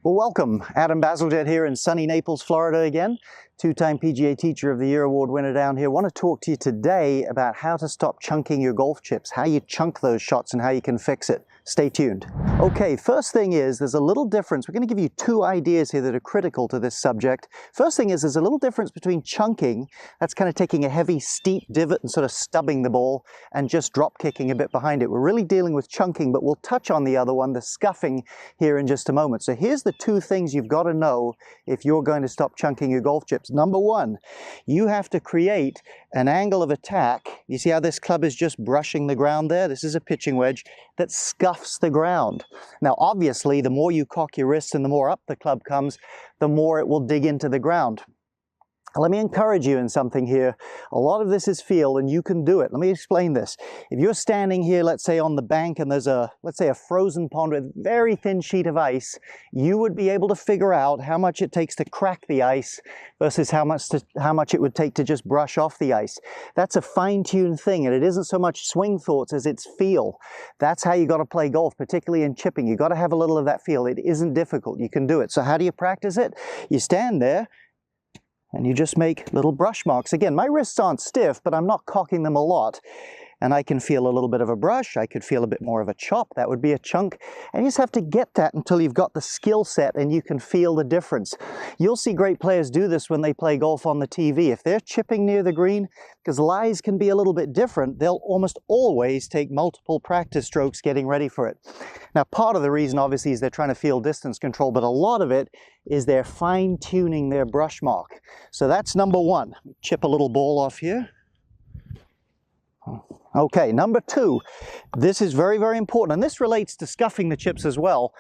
Well, welcome. Adam Bazalgette here in sunny Naples, Florida again. Two-time PGA Teacher of the Year award winner down here. I want to talk to you today about how to stop chunking your golf chips, how you chunk those shots and how you can fix it. Stay tuned. Okay, first thing is there's a little difference. We're going to give you two ideas here that are critical to this subject. First thing is there's a little difference between chunking, that's kind of taking a heavy steep divot and sort of stubbing the ball, and just drop kicking a bit behind it. We're really dealing with chunking, but we'll touch on the other one, the scuffing, here in just a moment. So here's the two things you've got to know if you're going to stop chunking your golf chips. Number one, you have to create an angle of attack. You see how this club is just brushing the ground there? This is a pitching wedge that scuffs the ground. Now, obviously, the more you cock your wrists and the more up the club comes, the more it will dig into the ground. Let me encourage you in something here. A lot of this is feel, and you can do it. Let me explain this. If you're standing here, let's say on the bank, and there's let's say a frozen pond with a very thin sheet of ice, you would be able to figure out how much it takes to crack the ice versus how much it would take to just brush off the ice. That's a fine-tuned thing, and it isn't so much swing thoughts as it's feel. That's how you got to play golf, particularly in chipping. You got to have a little of that feel. It isn't difficult. You can do it. So how do you practice it? You stand there, and you just make little brush marks. Again, my wrists aren't stiff, but I'm not cocking them a lot. And I can feel a little bit of a brush. I could feel a bit more of a chop. That would be a chunk. And you just have to get that until you've got the skill set and you can feel the difference. You'll see great players do this when they play golf on the TV. If they're chipping near the green, because lies can be a little bit different, they'll almost always take multiple practice strokes getting ready for it. Now, part of the reason, obviously, is they're trying to feel distance control, but a lot of it is they're fine-tuning their brush mark. So that's number one. Chip a little ball off here. Okay, number two, this is very, very important, and this relates to scuffing the chips as well.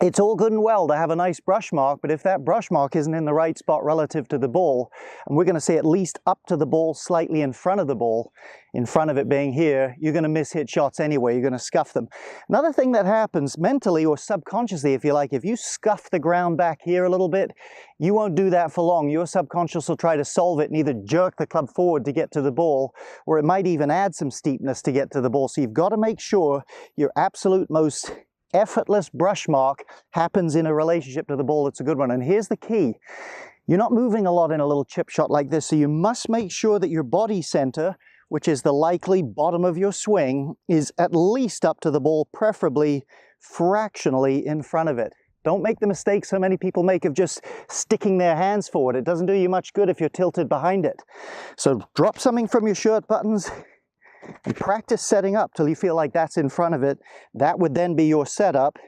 It's all good and well to have a nice brush mark, but if that brush mark isn't in the right spot relative to the ball, and we're going to say at least up to the ball, slightly in front of the ball, in front of it being here, you're going to miss hit shots anyway. You're going to scuff them. Another thing that happens mentally or subconsciously, if you like, if you scuff the ground back here a little bit, you won't do that for long. Your subconscious will try to solve it and either jerk the club forward to get to the ball, or it might even add some steepness to get to the ball. So you've got to make sure your absolute most effortless brush mark happens in a relationship to the ball that's a good one. And here's the key. You're not moving a lot in a little chip shot like this, so you must make sure that your body center, which is the likely bottom of your swing, is at least up to the ball, preferably fractionally in front of it. Don't make the mistake so many people make of just sticking their hands forward. It doesn't do you much good if you're tilted behind it. So drop something from your shirt buttons and practice setting up till you feel like that's in front of it. That would then be your setup,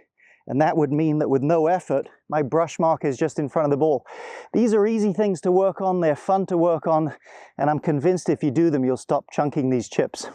and that would mean that with no effort, my brush mark is just in front of the ball. These are easy things to work on, they're fun to work on, and I'm convinced if you do them, you'll stop chunking these chips.